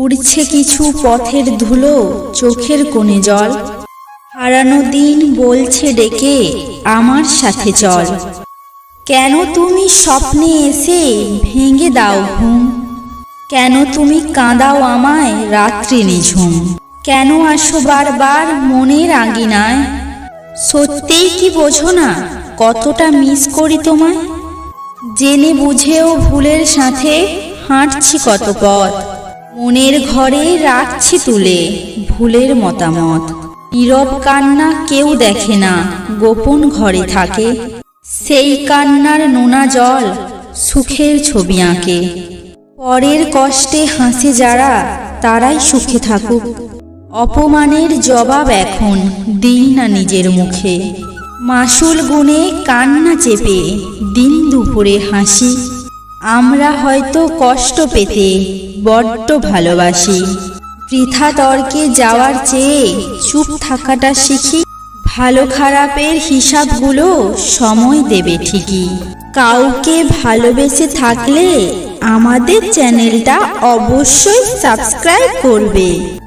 উড়ছে কিছু পথের ধুলো, চোখের কোণে জল। হারানো দিন বলছে ডেকে আমার সাথে চল। কেন তুমি স্বপ্নে এসে ভেঙে দাও ঘুম? কেন তুমি কাঁদাও আমায় রাত্রি নিঝুম? কেন আসো বারবার মনের আঙিনায়? সত্যিই কি বোঝো না কতটা মিস করি তোমায়? জেনে বুঝেও ভুলের সাথে হাঁটছি কত পথ। মনের ঘরে রাখছি তুলে ভুলের মতামত। নীরব কান্না কেউ দেখে না, গোপন ঘরে থাকে। সেই কান্নার নোনা জল সুখের ছবি আঁকে। পরের কষ্টে হাসে যারা, তারাই সুখে থাকুক। অপমানের জবাব এখন দিই না নিজের মুখে। মাসুল গুনে কান্না চেপে দিন দুপুরে হাসি। আমরা হয়তো কষ্ট পেতে বড্ড ভালোবাসি। বৃথা তর্কে যাওয়ার চেয়ে চুপ থাকাটা শিখি। ভালো খারাপের হিসাবগুলো সময় দেবে ঠিকই। কাউকে ভালোবেসে থাকলে আমাদের চ্যানেলটা অবশ্যই সাবস্ক্রাইব করবে।